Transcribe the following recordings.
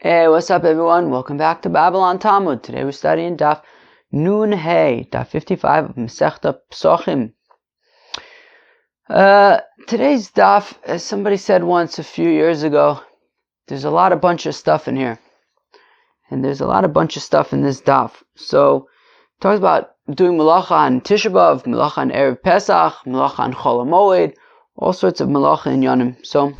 Hey, what's up everyone? Welcome back to Babylon Talmud. Today we're studying Daf Nun Hey, Daf 55 of Masechta Pesachim. Today's Daf, as somebody said once a few years ago, there's a bunch of stuff in here. And there's a bunch of stuff in this Daf. So, it talks about doing Melacha on Tisha B'Av, Melacha on erev Pesach, Melacha on Chol HaMoed, all sorts of Melacha in Yonim. So,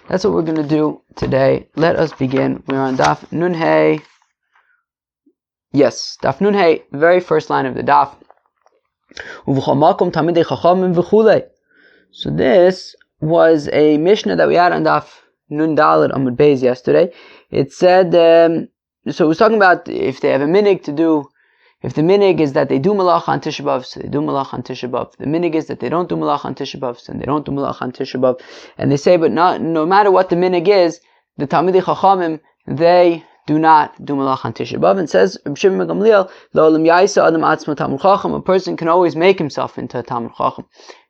that's what we're going to do today. Let us begin. We're on Daf Nun Hey. Yes, Daf Nun Hey, very first line of the Daf. So this was a Mishnah that we had on Daf Nun Dalet Amud Beis yesterday. It said, so it was talking about if they have a minig to do, if the minig is that they do Melacha on Tisha B'Av, so they do Melacha on Tisha B'Av. The minig is that they don't do Melacha on Tisha B'Av, so they don't do Melacha on Tisha B'Av. And they say, but no matter what the minig is, the Talmidei Chachamim, they do not do Melacha on Tisha B'Av. And says, Reb Shimon ben Gamliel, L'olam Yaisa Adam Atzmo Talmid Chacham, a person can always make himself into a Talmid Chacham.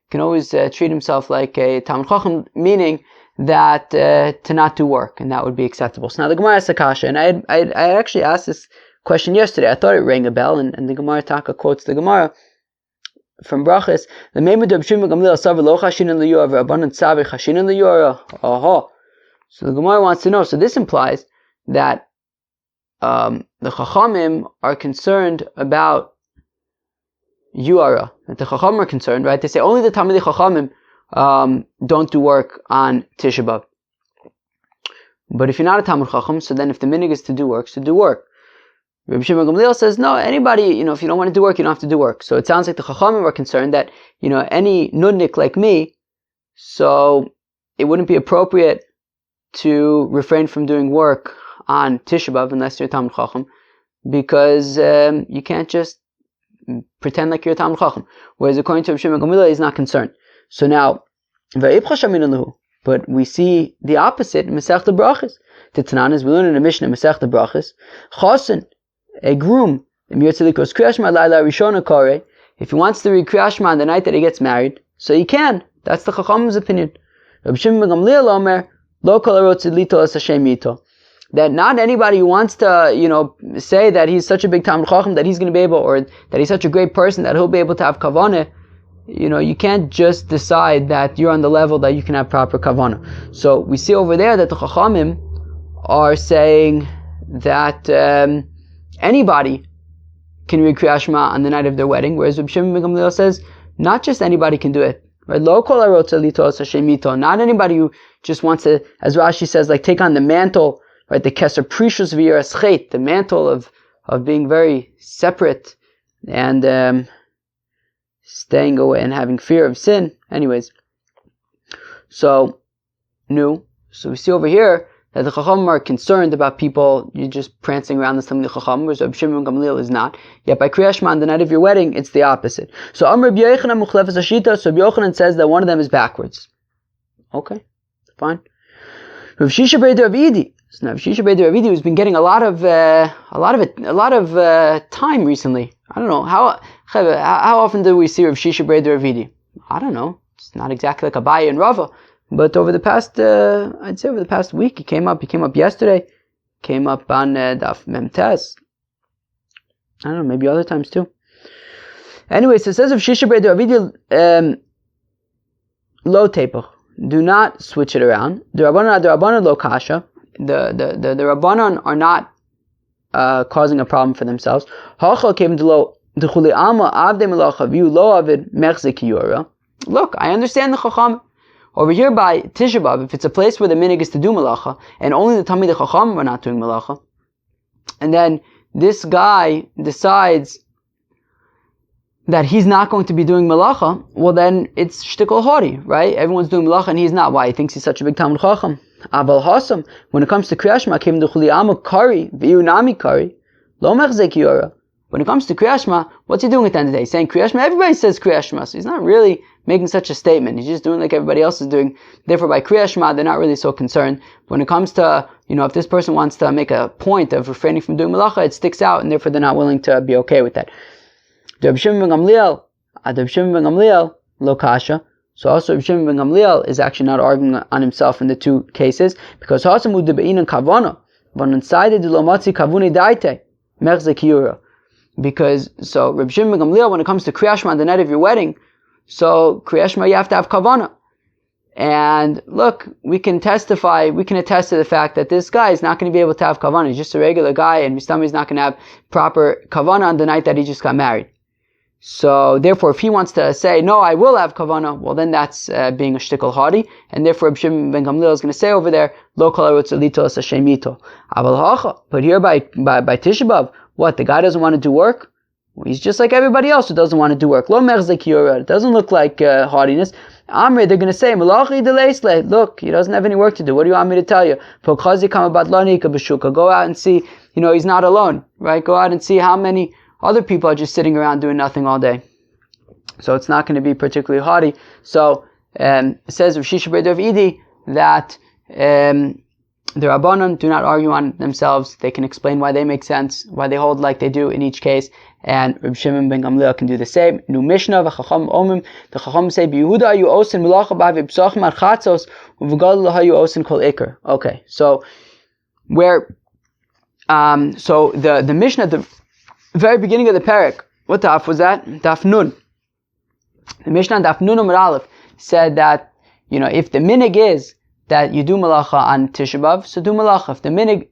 Can always treat himself like a Talmid Chacham, meaning that to not do work, and that would be acceptable. So now the Gemara has a kasha, and I actually asked this question yesterday. I thought it rang a bell, and the Gemara Taka quotes the Gemara from Brachas. The Meimed Reb Shimon ben Gamliel Savar Lo Chashinan L'Yora V'Rabanan Tzavi Chashinan L'Yora. Aha. So the Gemara wants to know. So this implies that the Chachamim are concerned about Yuara. That the Chachamim are concerned, right? They say only the Talmidei Chachamim don't do work on Tisha B'Av. But if you're not a Talmid Chacham, so then if the minig is to do work, so do work. Reb Shimon ben Gamliel says, no, anybody, if you don't want to do work, you don't have to do work. So it sounds like the Chachamim are concerned that, any nudnik like me, so it wouldn't be appropriate to refrain from doing work on Tisha B'Av unless you're a Talmid Chacham, because you can't just pretend like you're a Talmid Chacham. Whereas according to Reb Shimon ben Gamliel, he's not concerned. So now, but we see the opposite in Masechta Brachos. The Tananas, we learn in the Mishnah Masechta Brachos, Chosin, a groom, if he wants to read Kriyas Shema on the night that he gets married, so he can. That's the Chachamim's opinion. Rabbi Shimon ben Gamliel Omer, Lo kol harotz lito es Hashem yito. That not anybody who wants to, say that he's such a big Talmid Chacham that he's going to be able, or that he's such a great person that he'll be able to have kavanah. You can't just decide that you're on the level that you can have proper kavanah. So we see over there that the Chachamim are saying that anybody can read Kriyas Shema on the night of their wedding, whereas Reb Shimon ben Gamliel says not just anybody can do it. Right? Lo kol harotz lito es Hashem yito. Not anybody who just wants to, as Rashi says, like take on the mantle, right? The keser prishus v'yiras chet, the mantle of being very separate and staying away and having fear of sin. Anyways, so we see over here that the Chachamim are concerned about people, you're just prancing around the Talmidei Chachamim, whereas Reb Shimon ben Gamliel is not. Yet by Kriyas Shema on the night of your wedding, it's the opposite. So Reb Yochanan Muchlefes Hashita, so Reb Yochanan says that one of them is backwards. Okay, fine. Rav Shisha B'Rei Rav Idi. So now Rav Shisha B'Rei Rav Idi, who's been getting a lot of time recently. I don't know, how often do we see Rav Shisha B'Rei Rav Idi? I don't know. It's not exactly like Abaye and Rava. But over the past, I'd say over the past week, he came up yesterday, came up on Daf Memtes. I don't know, maybe other times too. Anyway, so it says of Shisha B'Rei Rav Idi, lo tepach, do not switch it around. The Rabbanan lo kasha, the Rabbanan are not causing a problem for themselves. Hachal came to lo d'chuli alma avdei melacha v'yu lo avid mechzik yura. Look, I understand the Chacham. Over here by Tisha B'Av, if it's a place where the minig is to do Melacha, and only the Talmidei Chacham are not doing Melacha, and then this guy decides that he's not going to be doing Melacha, well then it's shtikol hori, right? Everyone's doing Melacha and he's not. Why? He thinks he's such a big Talmid Chacham. Aval Hasam, when it comes to Kriyas Shema, kim d'chuli ama kari, v'yu nami kari, lo mechzek yora. When it comes to Kriyas Shema, what's he doing at the end of the day? He's saying Kriyas Shema, everybody says Kriyas Shema, so he's not really making such a statement. He's just doing like everybody else is doing. Therefore, by Kriyas Shema, they're not really so concerned. When it comes to, if this person wants to make a point of refraining from doing Melacha, it sticks out, and therefore they're not willing to be okay with that. Reb Shimon ben Gamliel, lo kasha. So also Reb Shimon ben Gamliel is actually not arguing on himself in the two cases, because Hasamu debein and kavana. Because, so Reb Shimon ben Gamliel, when it comes to Kriyas Shema on the night of your wedding, so Kriyas Shema you have to have kavanah. And look, we can attest to the fact that this guy is not going to be able to have kavanah. He's just a regular guy, and Mistami is not going to have proper kavanah on the night that he just got married. So, therefore, if he wants to say, no, I will have kavanah, well, then that's being a shtickle haughty, and therefore, Reb Shimon ben Gamliel is going to say over there, lo kol harotzalito as hashemito. Aval hacha, but here by Tisha B'Av, what, the guy doesn't want to do work? Well, he's just like everybody else who doesn't want to do work. Lo merzek yura, it doesn't look like haughtiness. Amre, they're going to say, Melacha ideleisle, look, he doesn't have any work to do. What do you want me to tell you? Go out and see, he's not alone, right? Go out and see how many other people are just sitting around doing nothing all day. So it's not going to be particularly haughty. So it says of Shisha B'Erev Idi that the Rabbanon do not argue on themselves. They can explain why they make sense, why they hold like they do in each case. And Reb Shimon ben Gamliel can do the same. Nu Mishnah v'Chacham Omim. The Chacham say, "B'Yehuda hayu osin melacha b'aviv Pesachim ad chatzos u'v'Gadol hayu osin kol iker." Okay, so so the Mishnah at the very beginning of the parak, what daf was that? Daf Nun. The Mishnah on Daf Nun Amud Aleph said that if the minig is that you do Melacha on Tisha B'Av, so do Melacha. If the minig,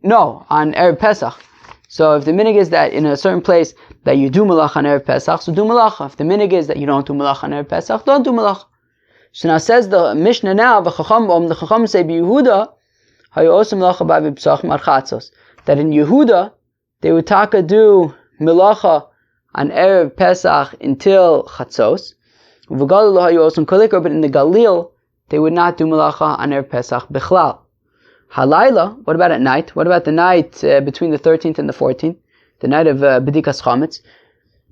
on erev Pesach. So if the minig is that in a certain place that you do Melacha on erev Pesach, so do Melacha. If the minig is that you don't do Melacha on erev Pesach, don't do Melacha. So now says the Mishnah now, the Chacham say B'Yehuda hayu osim Melacha b'aviv Pesachim ad chatzos. That in Yehuda they would taka do Melacha on erev Pesach until chatzos. V'Galil hayu osim kol iker, but in the Galil they would not do Melacha on erev Pesach bichlal. Halayla, what about at night? What about the night between the 13th and the 14th? The night of B'dikas Chametz.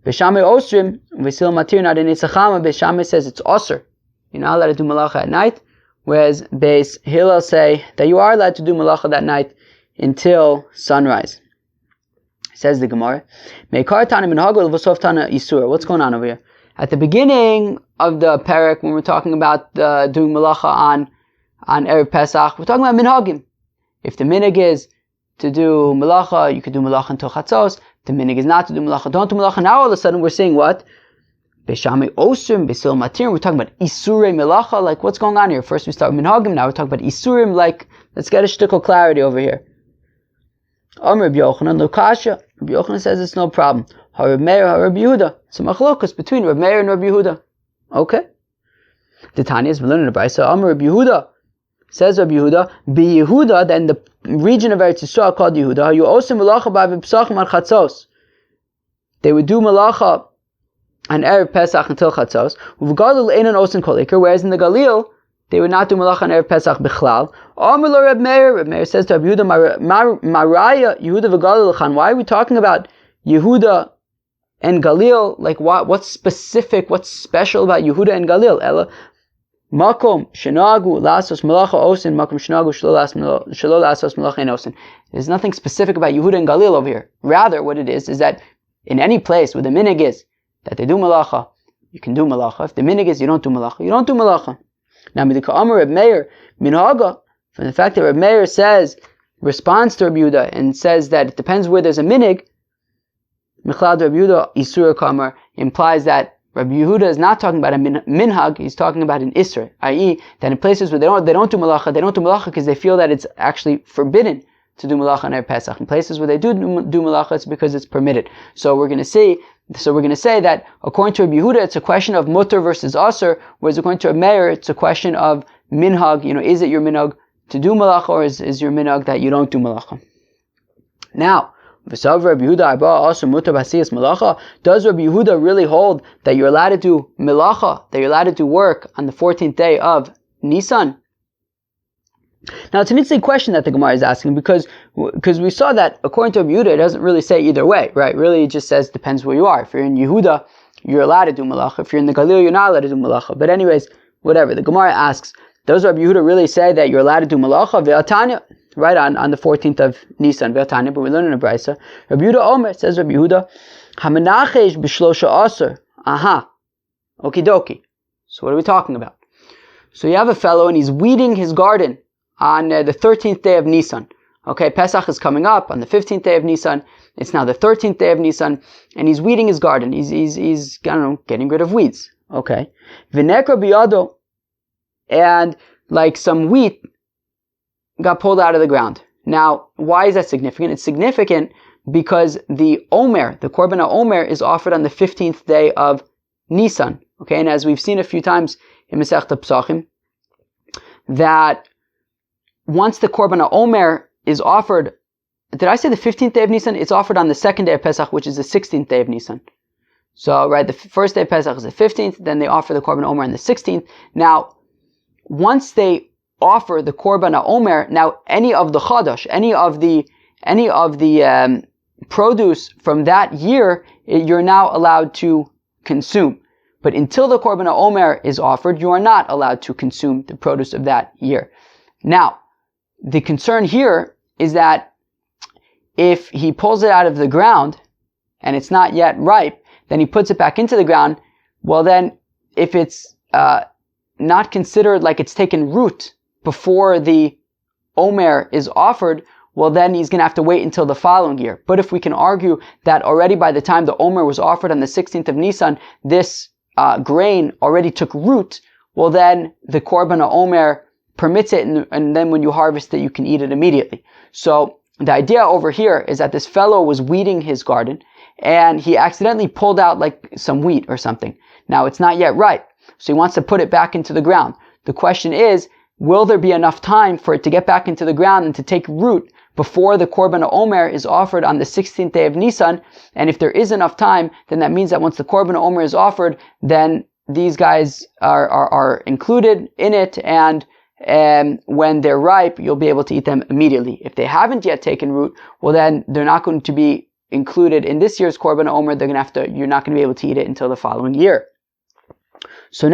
B'shamay Osrim, V'sil Matir Nad Enitzachama, B'shamay says it's Osir. You're not allowed to do Melacha at night. Whereas Beis Hillel say that you are allowed to do Melacha that night until sunrise. Says the Gemara. Meikar Tana Minhagol V'sov Tana Isur. What's going on over here? At the beginning of the parak, when we're talking about doing Melacha on erev Pesach, we're talking about minhagim. If the minig is to do Melacha, you could do Melacha until chatzos. If the minig is not to do Melacha, don't do Melacha. Now all of a sudden we're saying what? Beishamei Osrim, Beisil Matir. We're talking about Isurei Melacha. Like, what's going on here? First we start with minhagim, now we're talking about Isurim. Like, let's get a shtickle clarity over here. Reb Yochanan Lukasha. Reb Yochanan says it's no problem. Reb Meir, Reb Yehuda. It's a machlokus between Reb Meir and Reb Yehuda. Okay. The Tanya is learning the Brisa. Reb Yehuda. Says Reb Yehuda, Be Yehuda, then the region of Eretz Yisrael called Yehuda, you also Melacha b'aviv Pesachim ad chatzos. They would do Melacha on erev Pesach until chatzos. U'v'Galil einan osin kol iker, whereas in the Galil they would not do Melacha on erev Pesach bichlal. Amar lo Reb Meir. Reb Meir says to Reb Yehuda, Maraya Yehuda v'Galil chan. Why are we talking about Yehuda and Galil? Like, what's specific? What's special about Yehuda and Galil? Ella. Makom shenagu lasos melacha osin, makom shenagu shelo lasos melacha ein osin. There's nothing specific about Yehuda and Galil over here. Rather, what it is that in any place where the minig is that they do melacha, you can do melacha. If the minig is you don't do melacha, you don't do melacha. Now, midika Amar Reb Meir minhaga, from the fact that Reb Meir responds to Reb Yehuda and says that it depends where there's a minig. Michlad Reb Yehuda isur kamar implies that Rabbi Yehuda is not talking about a minhag, he's talking about an isra, i.e. that in places where they don't do malacha because they feel that it's actually forbidden to do malacha on erev Pesach. In places where they do malacha, it's because it's permitted. So we're going to say that according to Rabbi Yehuda, it's a question of mutter versus asr, whereas according to Rabbi Meir, it's a question of minhag. Is it your minhag to do malacha, or is your minhag that you don't do malacha? Now, does Rabbi Yehuda really hold that you're allowed to do melacha, that you're allowed to do work on the 14th day of Nisan? Now it's an interesting question that the Gemara is asking because we saw that according to Rabbi Yehuda, it doesn't really say either way, right? Really, it just says depends where you are. If you're in Yehuda, you're allowed to do melacha. If you're in the Galil, you're not allowed to do melacha. But anyways, whatever. The Gemara asks, does Rabbi Yehuda really say that you're allowed to do melacha? Ve'atanya. Right on the 14th of Nisan, Ve'atanya, but we learn in a Brisa. Rabbi Yehuda Omer, says Rabbi Yehuda, Hamenachesh b'shlosha aser. Aha. Okie dokie. So what are we talking about? So you have a fellow and he's weeding his garden on the 13th day of Nisan. Okay, Pesach is coming up on the 15th day of Nisan. It's now the 13th day of Nisan, and he's weeding his garden. He's I don't know, getting rid of weeds. Okay. V'nekra biyado, and like some wheat got pulled out of the ground. Now, why is that significant? It's significant because the Omer, the Korban Omer, is offered on the 15th day of Nisan. Okay, and as we've seen a few times in Masechta Pesachim, that once the Korban Omer is offered, did I say the 15th day of Nisan? It's offered on the second day of Pesach, which is the 16th day of Nisan. So, right, the first day of Pesach is the 15th, then they offer the Korban Omer on the 16th. Now, once they offer the Korban Omer, now any of the Chadash, any of the produce from that year, you're now allowed to consume. But until the Korban Omer is offered, you are not allowed to consume the produce of that year. Now, the concern here is that if he pulls it out of the ground and it's not yet ripe, then he puts it back into the ground. Well, then if it's not considered like it's taken root before the Omer is offered, well, then he's going to have to wait until the following year. But if we can argue that already by the time the Omer was offered on the 16th of Nisan, this grain already took root, well, then the Korban Omer permits it, and then when you harvest it, you can eat it immediately. So the idea over here is that this fellow was weeding his garden, and he accidentally pulled out like some wheat or something. Now, it's not yet ripe, so he wants to put it back into the ground. The question is, will there be enough time for it to get back into the ground and to take root before the Korban Omer is offered on the 16th day of Nisan? And if there is enough time, then that means that once the Korban Omer is offered, then these guys are included in it, and when they're ripe, you'll be able to eat them immediately. If they haven't yet taken root, well, then they're not going to be included in this year's Korban Omer. You're not going to be able to eat it until the following year. So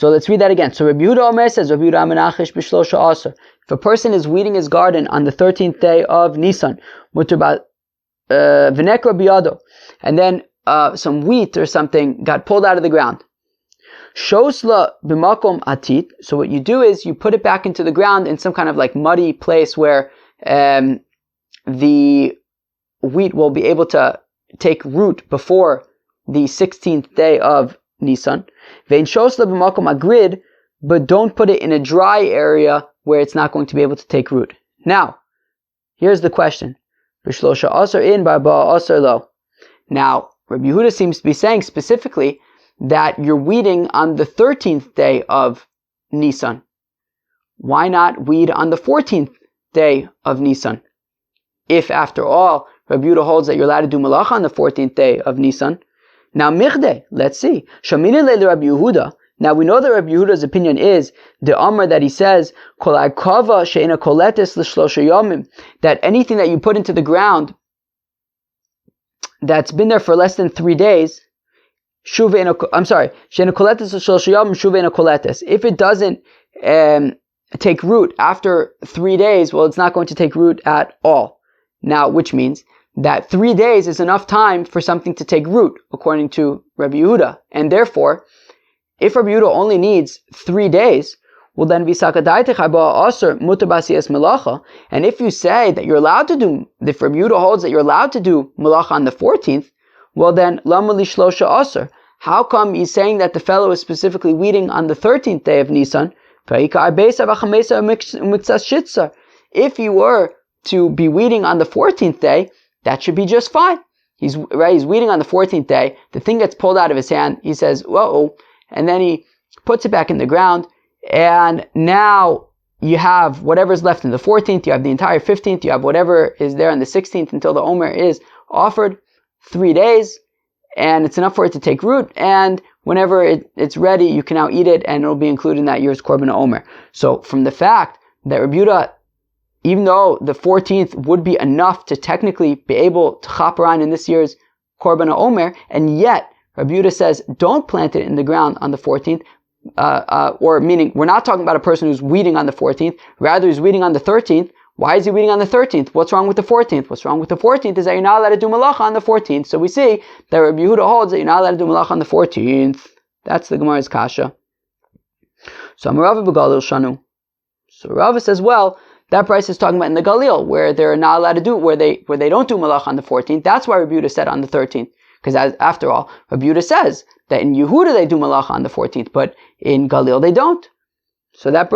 let's read that again. So Rabbi Yehuda Omer says, Rabbi Yehuda Menachish b'shlosha aser. If a person is weeding his garden on the 13th day of Nisan, mutar v'nekra biyado, and then some wheat or something got pulled out of the ground. Shosla b'makom atit. So what you do is you put it back into the ground in some kind of like muddy place where the wheat will be able to take root before the 16th day of Nisan. Vein shosla b'makom agrid, but don't put it in a dry area where it's not going to be able to take root. Now, here's the question. B'shlosha asar in, b'arba'a asar lo. Now, Rabbi Yehuda seems to be saying specifically that you're weeding on the 13th day of Nisan. Why not weed on the 14th day of Nisan? If, after all, Rabbi Yehuda holds that you're allowed to do Melacha on the 14th day of Nisan. Now, Michde, let's see. Shamina le Rabbi Yehuda. Now, we know that Rabbi Yehuda's opinion is the Amr that he says, Kol arkava she'ena koletes l'shlosha yomim, that anything that you put into the ground that's been there for less than 3 days, she'ena koletes l'shlosha yomim shuveina koletes. If it doesn't take root after 3 days, well, it's not going to take root at all. Now, which means that 3 days is enough time for something to take root, according to Rabbi Yehuda. And therefore, if Rabbi Yehuda only needs 3 days, well then visakadaitech arba'a asar mutar b'asiyas melacha. And if you say that you're allowed to do, if Rabbi Yehuda holds that you're allowed to do melacha on the 14th, well then lama li shlosha asar. How come he's saying that the fellow is specifically weeding on the 13th day of Nisan? If you were to be weeding on the 14th day, that should be just fine. He's weeding on the 14th day. The thing gets pulled out of his hand. He says, whoa, and then he puts it back in the ground. And now you have whatever's left in the 14th. You have the entire 15th. You have whatever is there on the 16th until the Omer is offered. 3 days. And it's enough for it to take root. And whenever it's ready, you can now eat it, and it'll be included in that year's Korban Omer. So from the fact that Rabbi Yehuda, even though the 14th would be enough to technically be able to chop around in this year's Korban Omer, and yet Rabbi Yehuda says don't plant it in the ground on the 14th, or meaning we're not talking about a person who's weeding on the 14th, rather he's weeding on the 13th. Why is he weeding on the 13th? What's wrong with the 14th? What's wrong with the 14th is that you're not allowed to do Melacha on the 14th. So we see that Rabbi Yehuda holds that you're not allowed to do Melacha on the 14th. That's the Gemara's kasha. So Rava says, well, That price is talking about in the Galil, where they're not allowed to do it, where they don't do Melacha on the 14th. That's why Rabbi Yehuda said on the 13th. Because after all, Rabbi Yehuda says that in Yehuda they do Melacha on the 14th, but in Galil they don't. So that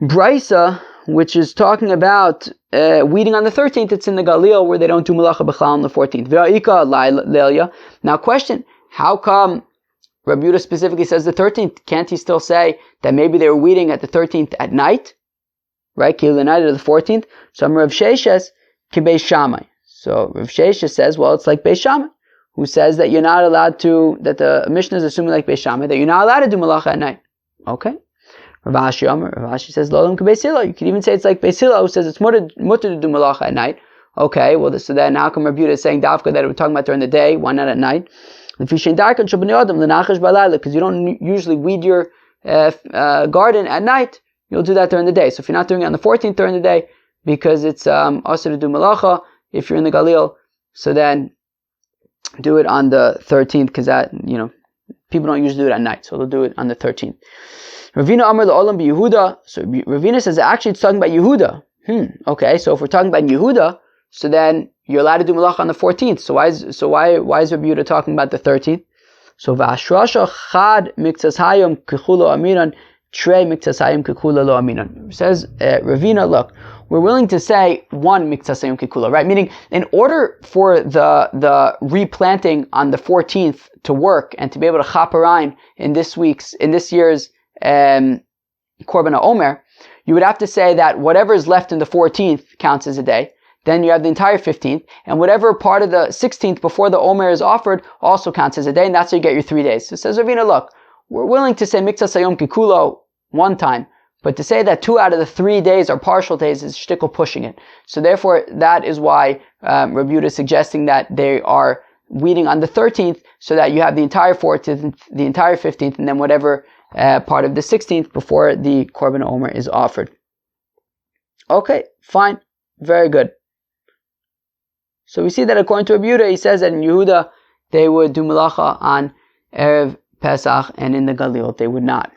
Brisa, which is talking about weeding on the 13th, it's in the Galil where they don't do Melacha B'chlal on the 14th. Now question, how come Rabbi Yehuda specifically says the 13th? Can't he still say that maybe they were weeding at the 13th at night? Right? Kill the night of the 14th. So Rav Sheshes ki Beis Shammai. So Rav Sheshes says, well, it's like Beis Shammai, who says that you're not allowed to, that the Mishnah is assuming like Beis Shammai, that you're not allowed to do Melacha at night. Okay. Rav Ashi says, Lo Beis Hillel. You could even say it's like Beis Hillel, who says it's mutter to do Melacha at night. Okay, well, so then how come Rabbi Yehuda is saying Dafka that we're talking about during the day, why not at night? Because you don't usually weed your garden at night. You'll do that during the day. So if you're not doing it on the 14th during the day, because it's also to do Melacha, if you're in the Galil, so then do it on the 13th, because that, people don't usually do it at night, so they'll do it on the 13th. Ravina Amar La'olam Yehuda. So Ravina says actually it's talking about Yehuda. Okay, so if we're talking about Yehuda, so then you're allowed to do Melacha on the 14th. So why is Rabbi Yehuda talking about the 13th? So V'ashrasha Chad Miktzas Hayom Kechulo Aminan Trey Miktzas Hayom Kekula Lo Aminan. Says Ravina, look, we're willing to say one Miktzas Hayom Kekula, right? Meaning, in order for the replanting on the 14th to work and to be able to chaparine in this year's Korban HaOmer, you would have to say that whatever is left in the 14th counts as a day. Then you have the entire 15th, and whatever part of the 16th before the Omer is offered also counts as a day, and that's how you get your 3 days. So it says Ravina, look, we're willing to say Miktzas Hayom Kekulo one time, but to say that 2 out of the 3 days are partial days is shtickle pushing it. So therefore, that is why Rabbi Yehuda is suggesting that they are weeding on the 13th, so that you have the entire 14th, the entire 15th, and then whatever part of the 16th before the Korban Omer is offered. Okay, fine, very good. So we see that according to Rabbi Yehuda, he says that in Yehuda they would do Melacha on erev Pesach, and in the Galil they would not.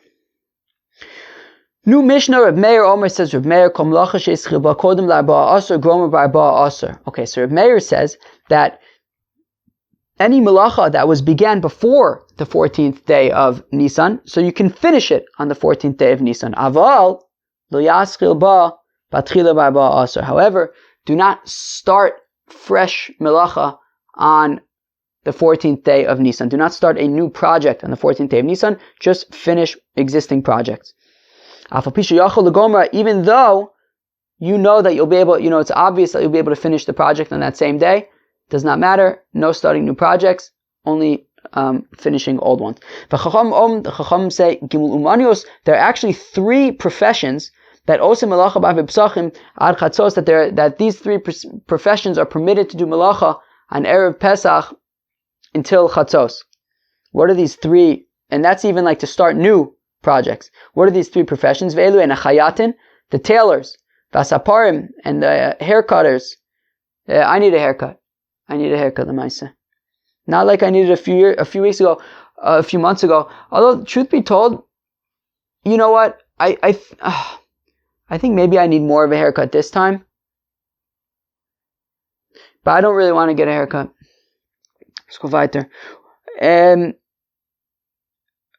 New Mishnah, Reb Meir Omer says, Reb Meir Kol Melacha she'eschil ba kodem la'arba'a asur gromer ba'arba'a asur. Okay, so Reb Meir says that any Melacha that was began before the 14th day of Nisan, so you can finish it on the 14th day of Nisan. Aval lo yaschil ba batchila ba'arba'a asur. However, do not start fresh Melacha on the 14th day of Nisan. Do not start a new project on the 14th day of Nisan. Just finish existing projects. Even though you know that you'll be able, it's obvious that you'll be able to finish the project on that same day. Does not matter. No starting new projects. Only finishing old ones. The Chacham say, there are actually 3 professions that also Melacha b'aviv Pesachim ad chatzos, that these 3 professions are permitted to do Melacha on erev Pesach until chatzos. What are these 3? And that's even like to start new projects. What are these 3 professions? Ve'elu and achayatin, the tailors, v'asaparim, and the haircutters. I need a haircut. Lemaisa. Not like I needed a few months ago. Although, truth be told, you know what? I think maybe I need more of a haircut this time. But I don't really want to get a haircut. Let's go weiter.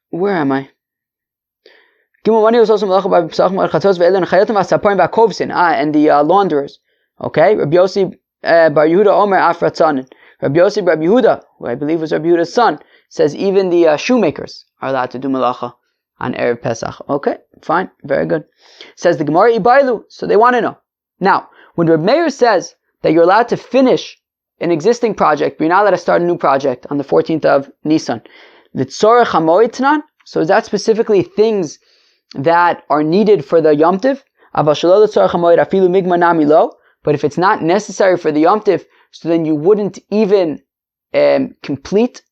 Where am I? And the launderers. Okay? Rabbi Yossi Bar Yehuda Omer Afratzanin. Rabbi Yossi Bar Yehuda, who I believe was Rabbi Yehuda's son, says even the shoemakers are allowed to do Melacha on erev Pesach. Okay, fine, very good. Says the Gemara Ibailu, so they want to know. Now, when Reb Meir says that you're allowed to finish an existing project, but you're not allowed to start a new project on the 14th of Nisan, L'tzorech hamoed tnan, so is that specifically things that are needed for the Yom Tiv? But if it's not necessary for the Yom Tiv, so then you wouldn't even complete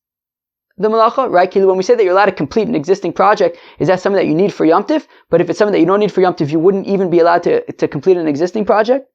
the Melacha, right? When we say that you're allowed to complete an existing project, is that something that you need for Yom Tiv? But if it's something that you don't need for Yom Tiv, you wouldn't even be allowed to complete an existing project?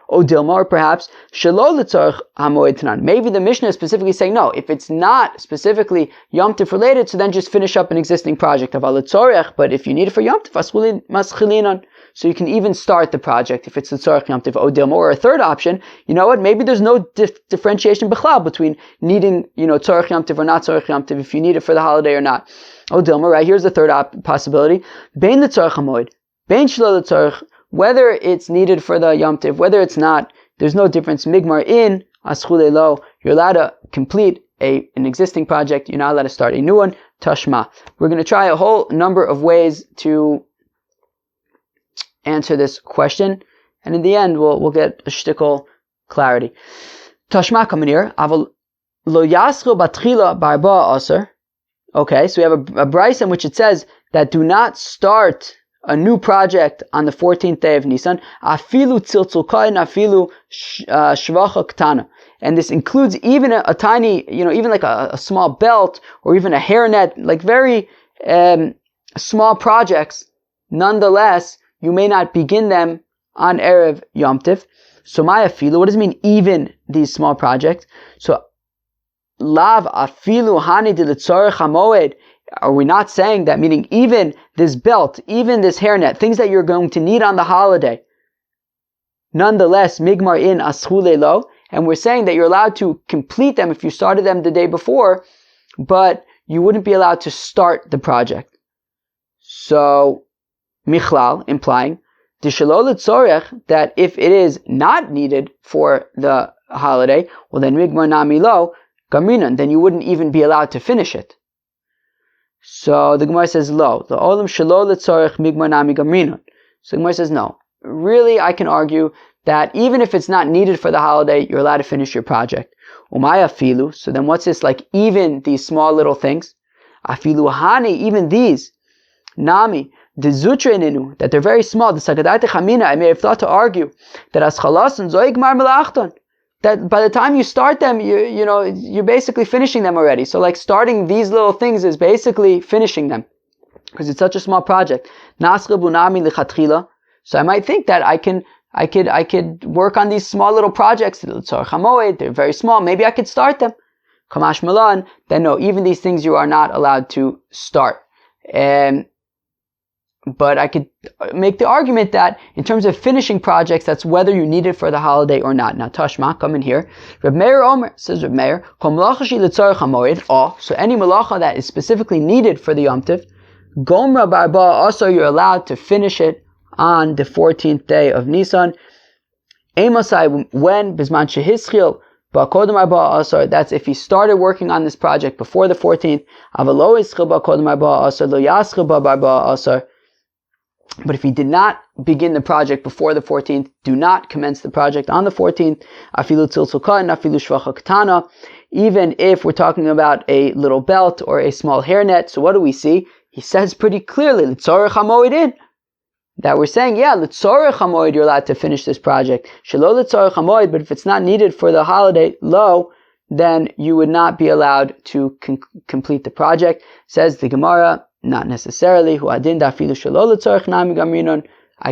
O Dilma, or perhaps Shelo L'Tzorech HaMoed Tanan. Maybe the Mishnah is specifically saying, no, if it's not specifically Yom Tov related, so then just finish up an existing project of L'Tzorech, but if you need it for Yom Tov, Aschulin Maschilinon. So you can even start the project if it's L'Tzorech Yom Tov O Dilma. Or a third option, you know what, maybe there's no differentiation b'chlal between needing, Tzorech Yom Tov or not Tzorech Yom Tov, if you need it for the holiday or not. O Dilma, right, here's the third possibility. Bein L'Tzorech HaMoed, Bein Shelo L'Tzorech, whether it's needed for the Yom Tov, whether it's not, there's no difference. Migmar in Aschule Lo, you're allowed to complete an existing project, you're not allowed to start a new one. Tashma. We're going to try a whole number of ways to answer this question, and in the end we'll get a shtickle clarity. Tashma, come in here. Aval Lo Yasru Batchila Barba Aser. Okay, so we have a brayso in which it says that do not start a new project on the 14th day of Nisan, afilu tziltzul kain, afilu shvacha ktana. And this includes even a tiny, even like a small belt, or even a hairnet, like very small projects. Nonetheless, you may not begin them on erev Yom Tov. So my afilu, what does it mean, even these small projects? So lav afilu hani de l'tzorech hamoed. Are we not saying that, meaning even this belt, even this hairnet, things that you're going to need on the holiday, nonetheless, migmar in aschule lo, and we're saying that you're allowed to complete them if you started them the day before, but you wouldn't be allowed to start the project. So, michlal, implying, d'shelo l'tzorech, that if it is not needed for the holiday, well then migmar nami lo, gamrinan, then you wouldn't even be allowed to finish it. So the Gemara says, lo, the olam shelo l'tzorech migmar nami gamrinon. So the Gemara says, no. Really, I can argue that even if it's not needed for the holiday, you're allowed to finish your project. Umay afilu, so then what's this, like even these small little things? Afilu hani, even these. Nami, the zutreninu, that they're very small. The sagadate chamina, I may have thought to argue that as chalasan zoig mar melachton, that by the time you start them, you're basically finishing them already. So like starting these little things is basically finishing them, because it's such a small project. Nasre bunami lichatchila. So I might think that I could work on these small little projects. They're very small. Maybe I could start them. Kamash malan. Then no, even these things you are not allowed to start. But I could make the argument that in terms of finishing projects, that's whether you need it for the holiday or not. Now, Tashma, come in here. Reb Meir Omer, says Reb Meir, so any melacha that is specifically needed for the Yom Tov, Gomra Barba, also you're allowed to finish it on the 14th day of Nisan. Emasai, when, Bisman Shehischil, Ba'kodem Arba Asar, that's if he started working on this project before the 14th. Avalo Ischil Ba'kodem Arba Asar, Lo Yaschil Ba'arba Asar. But if he did not begin the project before the 14th, do not commence the project on the 14th. Afilu tziltzul kain, afilu shvacha ktana. Even if we're talking about a little belt or a small hairnet. So what do we see? He says pretty clearly, l'tzorech hamoedin, that we're saying, yeah, l'tzorech hamoed, you're allowed to finish this project. Shelo l'tzorech hamoed, but if it's not needed for the holiday, lo, then you would not be allowed to complete the project. Says the Gemara, not necessarily. I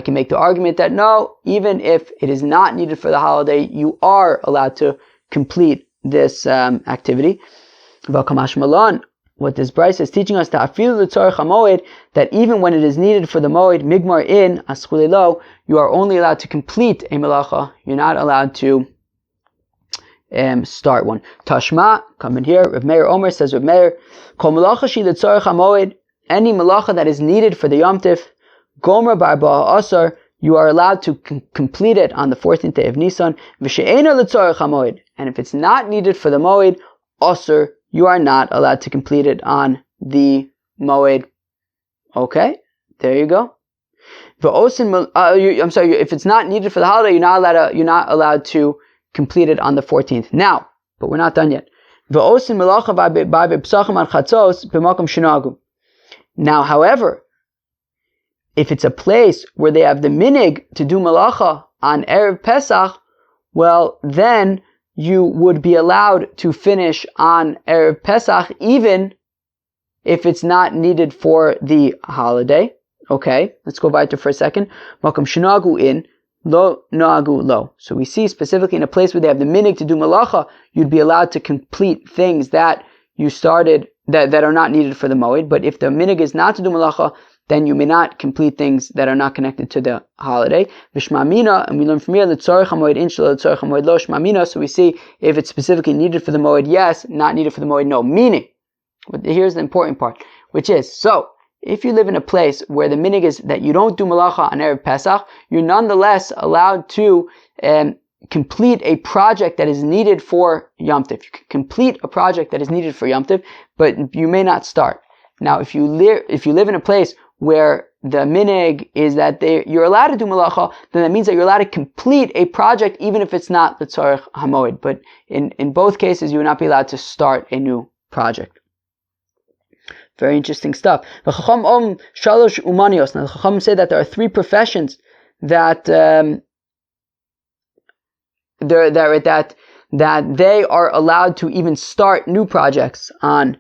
can make the argument that no, even if it is not needed for the holiday, you are allowed to complete this activity. What this brayso is teaching us, that even when it is needed for the moed, migmar in aschulelo, you are only allowed to complete a melacha. You're not allowed to start one. Tashma, come in here. Reb Meir Omer, says Reb Meir, kol melacha shi letzorech hamoed, any melacha that is needed for the Yom Tov, Gomer Barba Asar, you are allowed to complete it on the 14th day of Nisan. V'she'ena l'tzorech hamoed, and if it's not needed for the moed, Asar, you are not allowed to complete it on the moed. Okay, there you go. I'm sorry. If it's not needed for the holiday, you're not allowed to complete it on the 14th. Now, but we're not done yet. V'osin melacha b'Pesachim an chatzos b'makom shenagu. Now, however, if it's a place where they have the minig to do melacha on erev Pesach, well, then you would be allowed to finish on erev Pesach even if it's not needed for the holiday. Okay, let's go weiter for a second. Makom shenagu in lo na'agu lo. So we see specifically in a place where they have the minig to do melacha, you'd be allowed to complete things that you started that are not needed for the moed. But if the minig is not to do melacha, then you may not complete things that are not connected to the holiday. V'shmamina, and we learn from here, l'tzorech hamoed in shelo l'tzorech hamoed lo shmamina. So we see if it's specifically needed for the moed, yes, not needed for the moed, no. Meaning, here's the important part, which is, so, if you live in a place where the minig is that you don't do melacha on erev Pesach, you're nonetheless allowed to complete a project that is needed for Yom Tov. You can complete a project that is needed for Yom Tov, but you may not start. Now, if you live in a place where the minig is that you're allowed to do melacha, then that means that you're allowed to complete a project even if it's not l'tzorech hamoed. But in both cases, you will not be allowed to start a new project. Very interesting stuff. The Chacham say that there are three professions that they are allowed to even start new projects on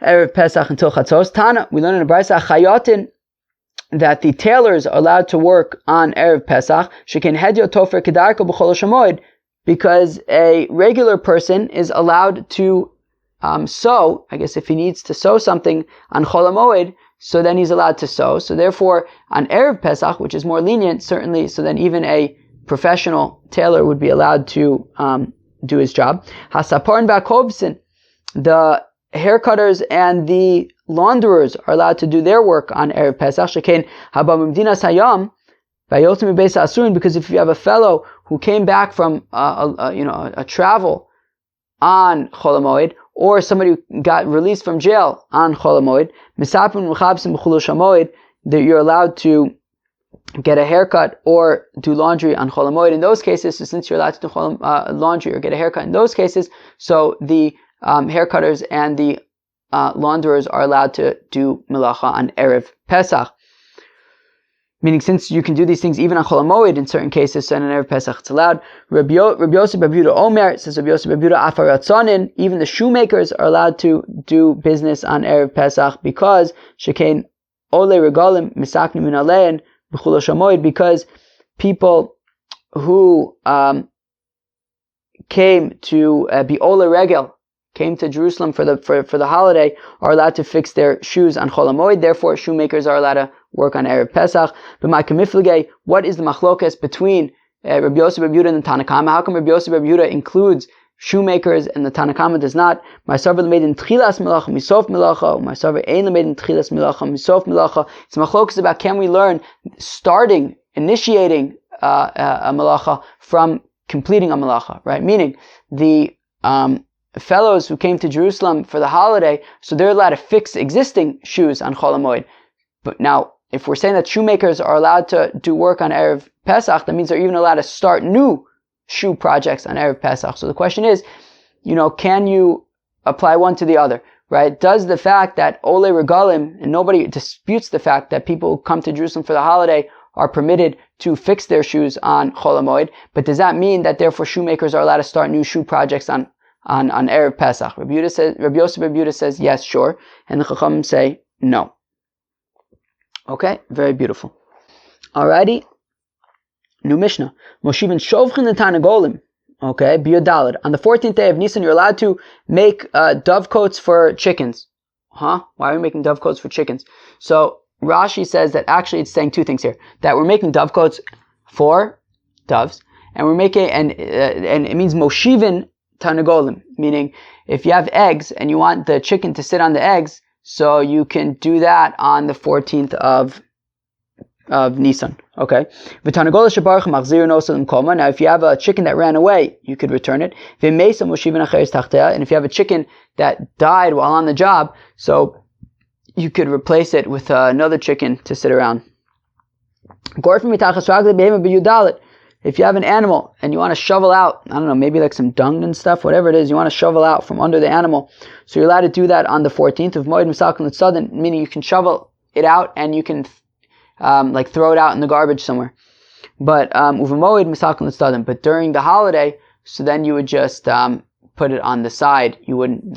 erev Pesach until Chatzos. Tana, we learn in the Brisa Chayotin that the tailors are allowed to work on erev Pesach. Shekin hedyo tofer kedarko b'chol shamoid, because a regular person is allowed to sew. I guess if he needs to sew something on Chol HaMoed, so then he's allowed to sew. So therefore, on erev Pesach, which is more lenient, certainly, so then even a professional tailor would be allowed to do his job. Hasapar and Bakobsin, the haircutters and the launderers are allowed to do their work on erev Pesach. Shekain haba mimdinas hayam vayotzim beis asurin, because if you have a fellow who came back from a travel on Chol HaMoed, or somebody who got released from jail on Chol HaMoed, misapim mechabsim b'chulush hamoed, that you're allowed to get a haircut or do laundry on Chol HaMoed. In those cases, so since you're allowed to do laundry or get a haircut in those cases, so the haircutters and the launderers are allowed to do melacha on erev Pesach. Meaning, since you can do these things even on Chol HaMoed in certain cases, so in erev Pesach it's allowed. Rabbi Yosef Bar Yehuda Omer, says Rabbi Yosef Bar Yehuda, Afar Ratzanin, even the shoemakers are allowed to do business on erev Pesach, because shekain ole regalim misaknim min alein b'chul shamoed, because people who came to be ole regel, came to Jerusalem for the holiday, are allowed to fix their shoes on Chol HaMoed. Therefore, shoemakers are allowed to work on erev Pesach. But my kamiflige, what is the machlokas between Rabbi Yosef Bar Yehuda and the Tanna Kama? How come Rabbi Yosef Bar Yehuda includes shoemakers and the Tanna Kama does not? My sarva made in tchilas melacha misof melacha. My sarva ein made in tchilas melacha misof melacha. It's machlokas about, can we learn initiating a melacha from completing a melacha, right? Meaning the fellows who came to Jerusalem for the holiday, so they're allowed to fix existing shoes on Chol HaMoed. But now, if we're saying that shoemakers are allowed to do work on erev Pesach, that means they're even allowed to start new shoe projects on erev Pesach. So the question is, can you apply one to the other, right? Does the fact that ole regalim, and nobody disputes the fact that people who come to Jerusalem for the holiday are permitted to fix their shoes on Chol HaMoed, but does that mean that therefore shoemakers are allowed to start new shoe projects on erev Pesach? Rabbi Yosef Bar Yehuda says yes, sure, and the Chacham say no. Okay, very beautiful. Alrighty, new Mishnah. Moshivan shovchin the Tanagolim. Okay, Biyodalad. On the 14th day of Nisan, you're allowed to make dovecotes for chickens. Why are we making dovecotes for chickens? So Rashi says that actually it's saying two things here: that we're making dovecotes for doves, and we're making and it means Moshivan Tanagolim, meaning if you have eggs and you want the chicken to sit on the eggs, so you can do that on the 14th of Nisan. Okay. Now, if you have a chicken that ran away, you could return it. And if you have a chicken that died while on the job, so you could replace it with another chicken to sit around. If you have an animal and you want to shovel out, I don't know, maybe like some dung and stuff, whatever it is, you want to shovel out from under the animal. So you're allowed to do that on the 14th of Moed Misakin L'Tzadim, meaning you can shovel it out and you can throw it out in the garbage somewhere. But Moed Misakin L'Tzadim, but during the holiday, so then you would just put it on the side. You wouldn't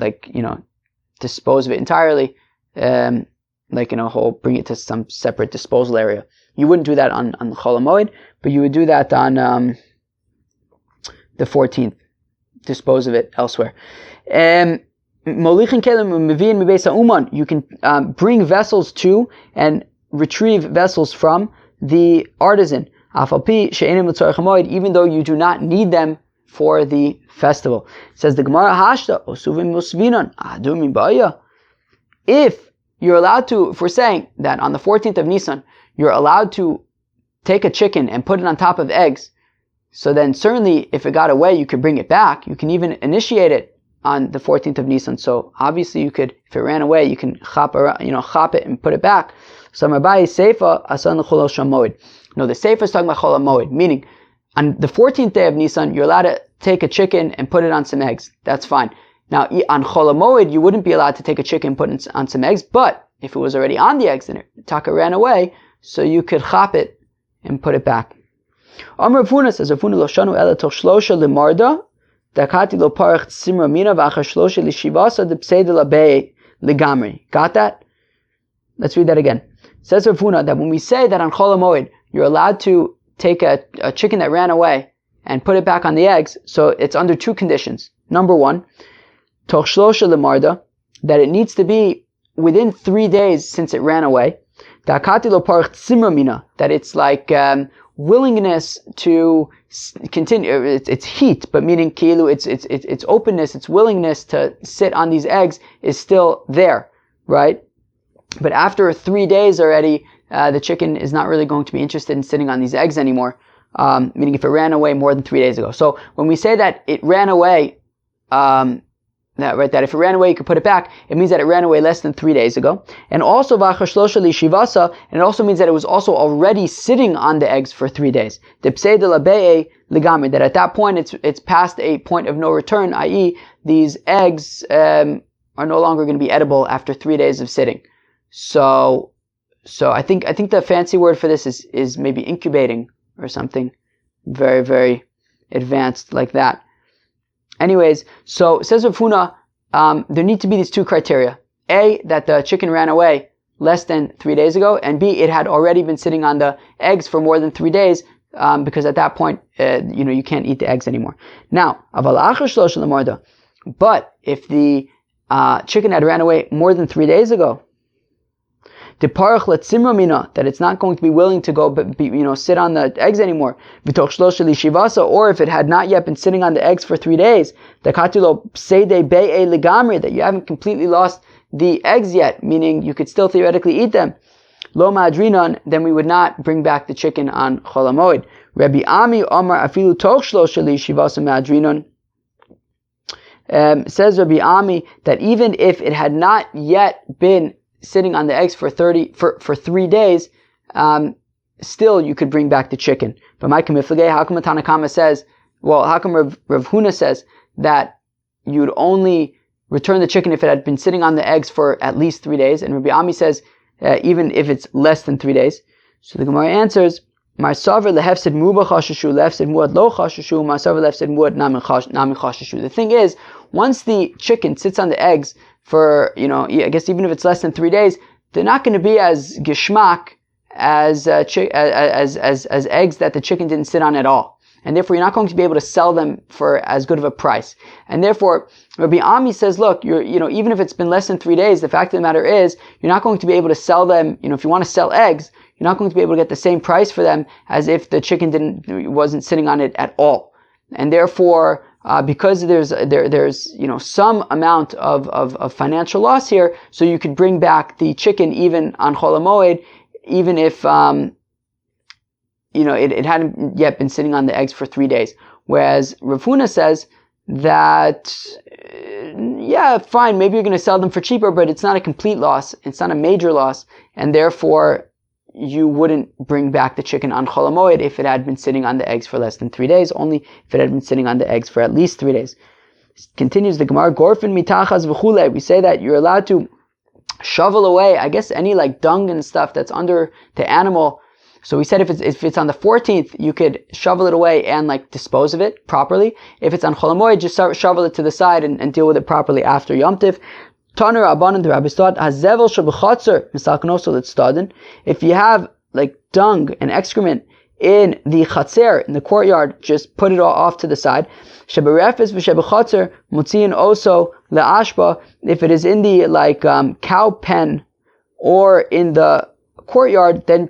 dispose of it entirely, bring it to some separate disposal area. You wouldn't do that on Chol HaMoed, but you would do that on the 14th. Dispose of it elsewhere. You can bring vessels to and retrieve vessels from the artisan, even though you do not need them for the festival. It says the Gemara, if you're allowed to, if we're saying that on the 14th of Nisan, you're allowed to take a chicken and put it on top of eggs, so then certainly if it got away, you could bring it back. You can even initiate it on the 14th of Nisan. So obviously you could, if it ran away, you can chop it and put it back. So Marbai Seifa Asan L'Chol Shamoid. No, the Seifa is talking about Chol HaMoed, meaning on the 14th day of Nisan, you're allowed to take a chicken and put it on some eggs. That's fine. Now, on Chol HaMoed, you wouldn't be allowed to take a chicken and put it on some eggs, but if it was already on the eggs and Taka ran away, so you could chop it and put it back. Amar Rav Huna says, Rav Huna lo shanu ela toch shlosha lemarda, dakati lo parach simra mina v'achar shlosha lishivasa depseda labei legamri. Got that? Let's read that again. Says Rav Huna that when we say that on Chol HaMoed, you're allowed to take a chicken that ran away and put it back on the eggs, so it's under two conditions. Number one, toch shlosha lemarda, that it needs to be within 3 days since it ran away. Dakati lo parach simra mina, that it's like willingness to continue, it's heat, but meaning kilu, it's openness, its willingness to sit on these eggs is still there, right? But after 3 days already, the chicken is not really going to be interested in sitting on these eggs anymore, meaning if it ran away more than 3 days ago. So when we say that it ran away, that if it ran away, you could put it back, it means that it ran away less than 3 days ago. And also, and it also means that it was also already sitting on the eggs for 3 days. That at that point, it's past a point of no return, i.e., these eggs are no longer going to be edible after 3 days of sitting. So I think the fancy word for this is maybe incubating or something very, very advanced like that. Anyways, so says Rav Huna, there need to be these two criteria. A, that the chicken ran away less than 3 days ago, and B, it had already been sitting on the eggs for more than 3 days, because at that point, you can't eat the eggs anymore. Now, but if the chicken had ran away more than 3 days ago, that it's not going to be willing to go, sit on the eggs anymore. Or if it had not yet been sitting on the eggs for 3 days, that you haven't completely lost the eggs yet, meaning you could still theoretically eat them. Then we would not bring back the chicken on Chol HaMoed. Rabbi Ami Omar afilu toch shlosha lishivasa madrinon. Says Rabbi Ami that even if it had not yet been sitting on the eggs for 3 days, still you could bring back the chicken. But how come Tanakama says, how come Rav Huna says that you'd only return the chicken if it had been sitting on the eggs for at least 3 days, and Rabbi Ami says even if it's less than 3 days? So the Gemara answers, the thing is, once the chicken sits on the eggs for, I guess even if it's less than 3 days, they're not going to be as geschmack as eggs that the chicken didn't sit on at all. And therefore, you're not going to be able to sell them for as good of a price. And therefore, Rabbi Ami says, look, even if it's been less than 3 days, the fact of the matter is, you're not going to be able to sell them, if you want to sell eggs, you're not going to be able to get the same price for them as if the chicken wasn't sitting on it at all. And therefore, because there's some amount of financial loss here, so you could bring back the chicken even on Chol HaMoed, even if it hadn't yet been sitting on the eggs for 3 days. Whereas Rav Huna says that fine, maybe you're going to sell them for cheaper, but it's not a complete loss, it's not a major loss, and therefore you wouldn't bring back the chicken on Chol HaMoed if it had been sitting on the eggs for less than 3 days, only if it had been sitting on the eggs for at least 3 days. Continues the Gemara, Gorfin mitachas v'chule. We say that you're allowed to shovel away, I guess, any like dung and stuff that's under the animal. So we said if it's on the 14th, you could shovel it away and like dispose of it properly. If it's on Chol HaMoed, just shovel it to the side and deal with it properly after Yom Tiv. Taner Abanan, the Rabbi said, Hazevel shabachatzer misaknoso l'tztadin. If you have like dung and excrement in the chatzer, in the courtyard, just put it all off to the side. Sheberefes v'shebechatzer mutziin oso le'ashba. If it is in the cow pen or in the courtyard, then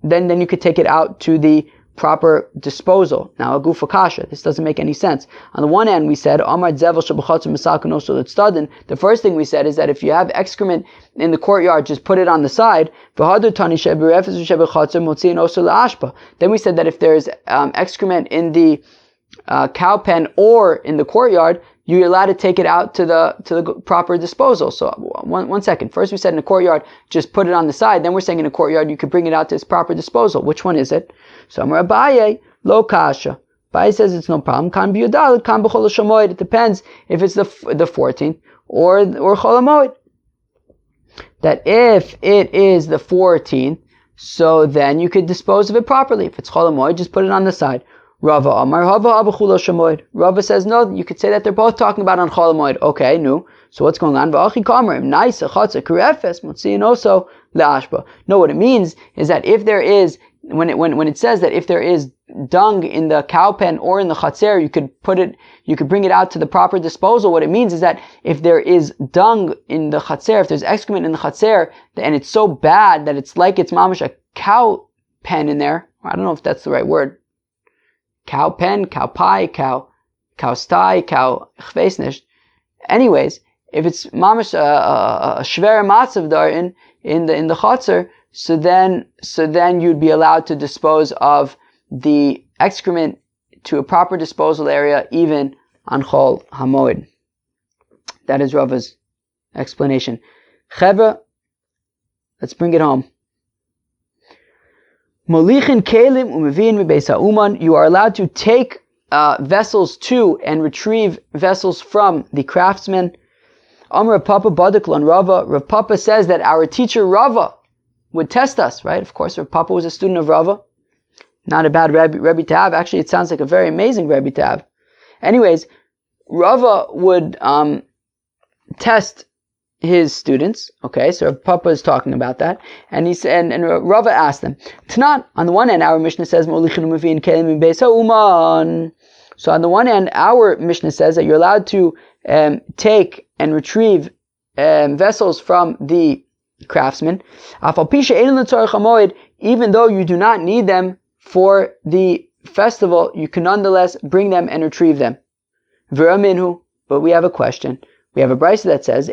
then you could take it out to the proper disposal. Now, a gufa kasha. This doesn't make any sense. On the one hand, we said Amar zevel shebechatzer misalkin oso le'tzadin. The first thing we said is that if you have excrement in the courtyard, just put it on the side. Then we said that if there's excrement in the cow pen or in the courtyard, you're allowed to take it out to the proper disposal. So one second. First we said in the courtyard, just put it on the side. Then we're saying in the courtyard, you could bring it out to its proper disposal. Which one is it? So Amar Abaye, lo kasha. Abaye says it's no problem. Kan biyudal, kan b'chol shamoid. It depends if it's the 14th or chol hamoed. That if it is the 14th, so then you could dispose of it properly. If it's chol hamoed, just put it on the side. Rava Amar Hava Abachulo Shamoid. Rava says no, you could say that they're both talking about on chol hamoed. Okay, no. So what's going on? V'achi kamer nice chatzer kurefes mutziin also le'ashba. No, what it means is that if there is when it says that if there is dung in the cow pen or in the chatzer, you could bring it out to the proper disposal. What it means is that if there is dung in the chatzer, if there's excrement in the chatzer, and it's so bad that it's like it's mamash a cow pen in there. I don't know if that's the right word. Cow pen, cow pie, cow sty, cow chveisnish. Anyways, if it's mamash a shver matzav dar in the chatzer, so then you'd be allowed to dispose of the excrement to a proper disposal area, even on chol hamoed. That is Rava's explanation. Chevra, let's bring it home. Molichin kelim umevin mibeis ha'uman. You are allowed to take vessels to and retrieve vessels from the craftsman. Amar Rav Papa badiklan Rava. Rav Papa says that our teacher Rava would test us, right? Of course, Rav Papa was a student of Rava. Not a bad Rebbe to have. Actually, it sounds like a very amazing Rebbe to have. Anyways, Rava would test his students. Okay, so Rav Papa is talking about that, and he said, and Rava asked them. Tanat, on the one hand, our Mishnah says, "Molichin umevin kelim mibeis ha'uman." So on the one hand, our Mishnah says that you're allowed to take and retrieve vessels from the craftsman, even though you do not need them for the festival, you can nonetheless bring them and retrieve them. But we have a question. We have a brisa that says,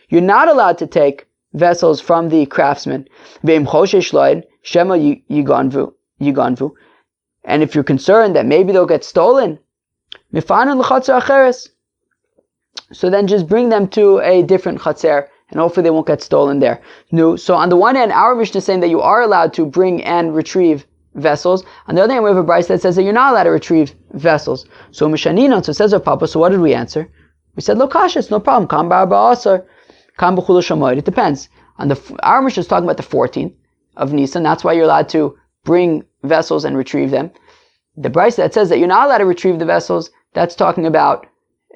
you're not allowed to take vessels from the craftsman. And if you're concerned that maybe they'll get stolen, so then just bring them to a different chatzer, and hopefully they won't get stolen there. No. So on the one hand, our Mishnah is saying that you are allowed to bring and retrieve vessels. On the other hand, we have a brisa that says that you're not allowed to retrieve vessels. So Mishanina, so it says our Papa, so what did we answer? We said, Lokasha, it's no problem. Kam ba'arba asar, kam b'chulu shamoid. It depends. Our Mishnah is talking about the 14th of Nisan. That's why you're allowed to bring vessels and retrieve them. The brisa that says that you're not allowed to retrieve the vessels, that's talking about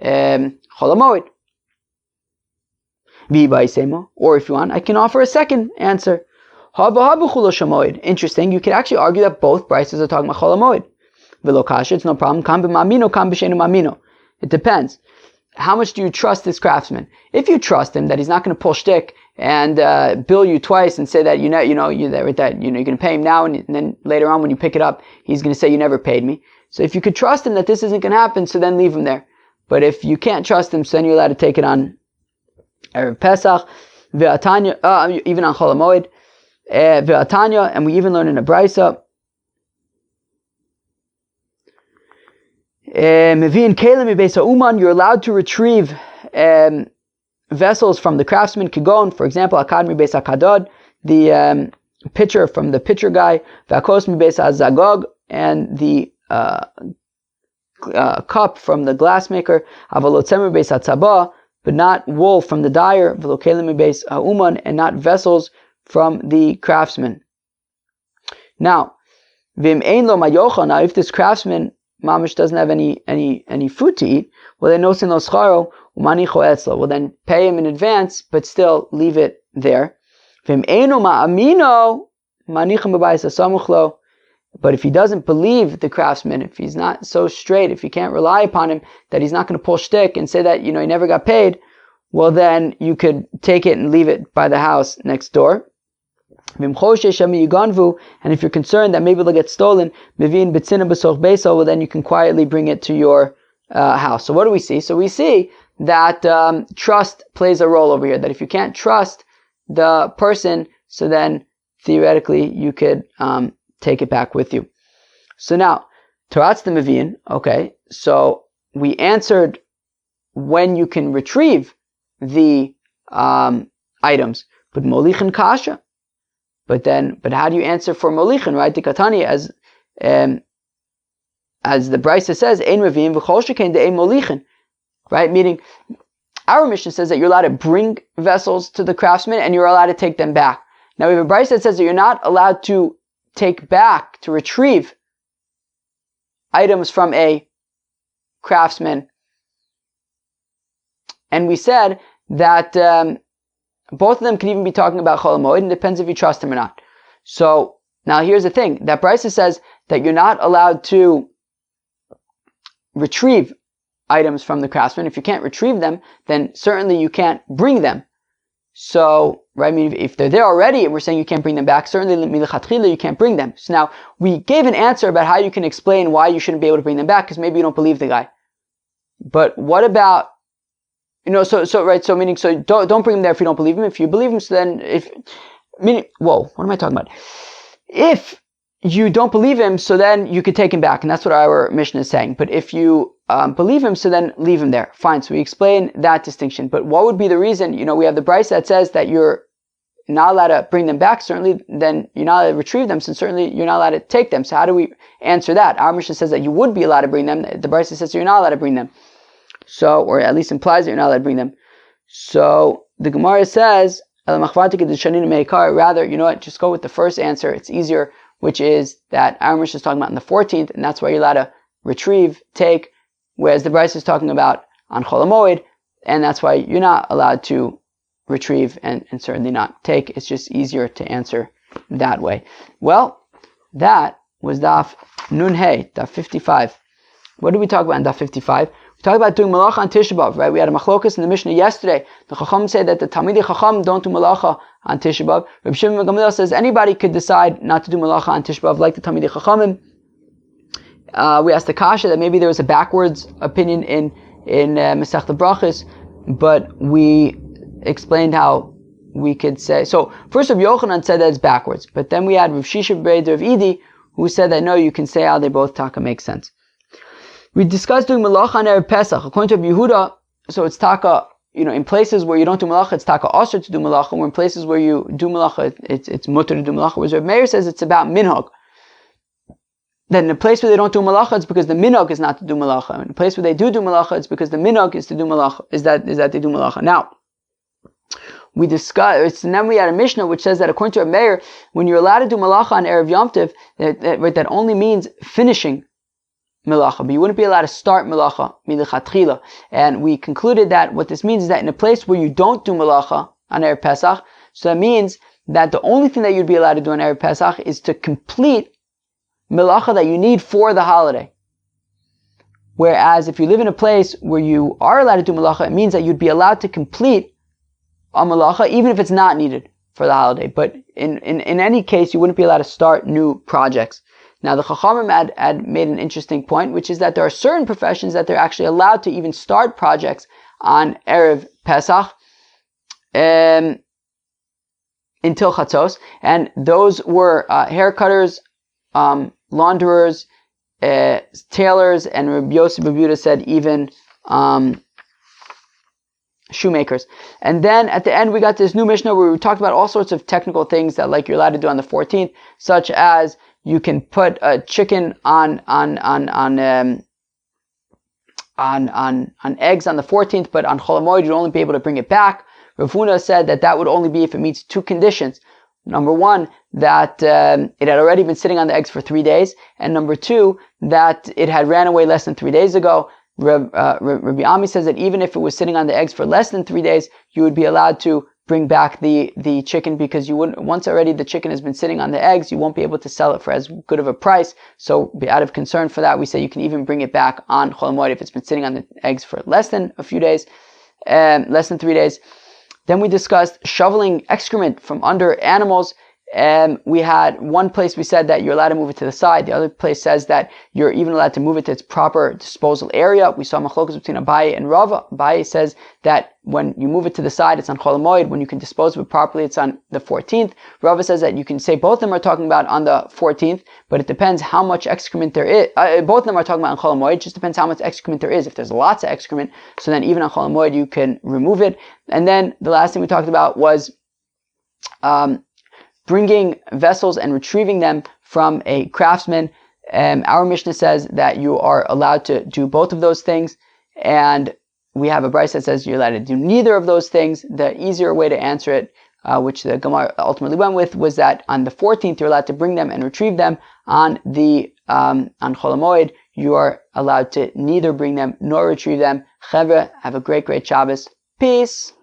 chol hamoed. Or if you want, I can offer a second answer. Interesting. You could actually argue that both brises are talking about chol hamoed. It's no problem. It depends. How much do you trust this craftsman? If you trust him that he's not going to pull shtick and bill you twice and say that you're going to pay him now, and then later on when you pick it up, he's going to say you never paid me. So if you could trust him that this isn't going to happen, so then leave him there. But if you can't trust him, so then you're allowed to take it on erev Pesach, even on chol hamoed, ve'atanya, and we even learn in a brisa. Mevi'in kelim mibeis ha'uman, you're allowed to retrieve vessels from the craftsman. Kigon, for example, akad mibeis hakadod, the pitcher from the pitcher guy, v'akos mibeis hazagog, and the cup from the glassmaker, avalotzem mibeis hatzaba, but not wool from the dyer, v'lo kelim mibeis ha'uman, and not vessels from the craftsman. Now, v'im ein lo mayocha, now if this craftsman mamish doesn't have any food to eat, well then nosin lo scharo umanicho etzlo. Well then pay him in advance, but still leave it there. V'im eino ma'amino, Manichem b'bayis hasamuch lo. But if he doesn't believe the craftsman, if he's not so straight, if you can't rely upon him, that he's not going to pull shtick and say that, he never got paid, well then you could take it and leave it by the house next door. And if you're concerned that maybe they'll get stolen, well then you can quietly bring it to your house. So what do we see? So we see that trust plays a role over here, that if you can't trust the person, so then theoretically you could take it back with you. So now, Taratz the Mavin, okay, so we answered when you can retrieve the items, but Molichin Kasha. But how do you answer for Molichin, right? The Katani, as the Brisa says, Ein Mavin v'chol shekain de'ein Molichin, right? Meaning, our mission says that you're allowed to bring vessels to the craftsman and you're allowed to take them back. Now we have a Brisa that says that you're not allowed to take back, to retrieve items from a craftsman. And we said that both of them can even be talking about Chol HaMoed, and it depends if you trust him or not. So, now here's the thing. That Brisa says that you're not allowed to retrieve items from the craftsman. If you can't retrieve them, then certainly you can't bring them. So, right, I mean, if they're there already and we're saying you can't bring them back, certainly you can't bring them. So now, we gave an answer about how you can explain why you shouldn't be able to bring them back, because maybe you don't believe the guy. But what about, so meaning, don't bring them there if you don't believe him. If you believe him, so then, what am I talking about? If you don't believe him, so then you could take him back, and that's what our mission is saying. But if you believe him, so then leave him there. Fine, so we explain that distinction. But what would be the reason? We have the Brisa that says that you're not allowed to bring them back, certainly, then you're not allowed to retrieve them, so certainly you're not allowed to take them. So how do we answer that? Our mission says that you would be allowed to bring them. The Brisa says you're not allowed to bring them. So, or at least implies that you're not allowed to bring them. So, the Gemara says, rather, just go with the first answer. It's easier, which is that our mission is talking about in the 14th, and that's why you're allowed to retrieve, take, whereas the Brisa is talking about on Chol HaMoed, and that's why you're not allowed to retrieve and certainly not take. It's just easier to answer that way. Well, that was Daf Nun Hey, Daf 55. What did we talk about in Daf 55? We talked about doing Melacha on Tisha B'Av, right? We had a machlokas in the Mishnah yesterday. The Chacham say that the Talmidei Chacham don't do Melacha on Tisha B'Av. Reb Shimon ben Gamliel says anybody could decide not to do Melacha on Tisha B'Av like the Talmidei Chachamim. We asked the Kasha that maybe there was a backwards opinion in Masechta Brachos, but we explained how we could say. So first Rav Yochanan said that it's backwards, but then we had Rav Shisha B'Reder of Idi who said that no, you can say how they both taka make sense. We discussed doing Melacha on erev Pesach. According to Yehuda, so it's taka, in places where you don't do Melacha, it's taka osher to do Melacha, or in places where you do Melacha, it's mutter to do Melacha. Whereas Rav Meir says it's about minhag. Then in the place where they don't do Melacha, it's because the minhag is not to do Melacha. In the place where they do Melacha, it's because the minhag is to do Melacha, is that they do Melacha. Now, we discussed, and then we had a Mishnah which says that according to Rav Meir, when you're allowed to do Melacha on erev Yom Tov, that only means finishing Melacha, but you wouldn't be allowed to start Melacha milichatchila. And we concluded that what this means is that in a place where you don't do Melacha on erev Pesach, so that means that the only thing that you'd be allowed to do on erev Pesach is to complete Melacha that you need for the holiday. Whereas if you live in a place where you are allowed to do Melacha, it means that you'd be allowed to complete a Melacha even if it's not needed for the holiday. But in any case, you wouldn't be allowed to start new projects. Now, the Chachamim had made an interesting point, which is that there are certain professions that they're actually allowed to even start projects on erev Pesach until Chatzos, and those were hair cutters, launderers, tailors, and Rabbi Yosef Bar Yehuda said even shoemakers. And then at the end we got this new Mishnah where we talked about all sorts of technical things that like you're allowed to do on the 14th, such as you can put a chicken on eggs on the 14th, but on Chol HaMoed you'd only be able to bring it back. Rav Huna said that would only be if it meets two conditions. Number one, that it had already been sitting on the eggs for 3 days, and number two, that it had ran away less than 3 days ago. Rabbi Ami says that even if it was sitting on the eggs for less than 3 days, you would be allowed to bring back the chicken, because you wouldn't, once already the chicken has been sitting on the eggs, you won't be able to sell it for as good of a price. So out of concern for that, we say you can even bring it back on Chol Hamoed if it's been sitting on the eggs for less than a few days, less than 3 days. Then we discussed shoveling excrement from under animals. We had one place we said that you're allowed to move it to the side. The other place says that you're even allowed to move it to its proper disposal area. We saw machlokas between Abaye and Rava. Abaye says that when you move it to the side, it's on Chol Hamoed. When you can dispose of it properly, it's on the 14th. Rava says that you can say both of them are talking about on the 14th, but it depends how much excrement there is. Both of them are talking about on Chol Hamoed. It just depends how much excrement there is. If there's lots of excrement, so then even on Chol Hamoed you can remove it. And then the last thing we talked about was bringing vessels and retrieving them from a craftsman. Our Mishnah says that you are allowed to do both of those things, and we have a brayso that says you're allowed to do neither of those things. The easier way to answer it, which the Gemara ultimately went with, was that on the 14th you're allowed to bring them and retrieve them. On Chol Hamoed you are allowed to neither bring them nor retrieve them. Chevra, have a great Shabbos. Peace.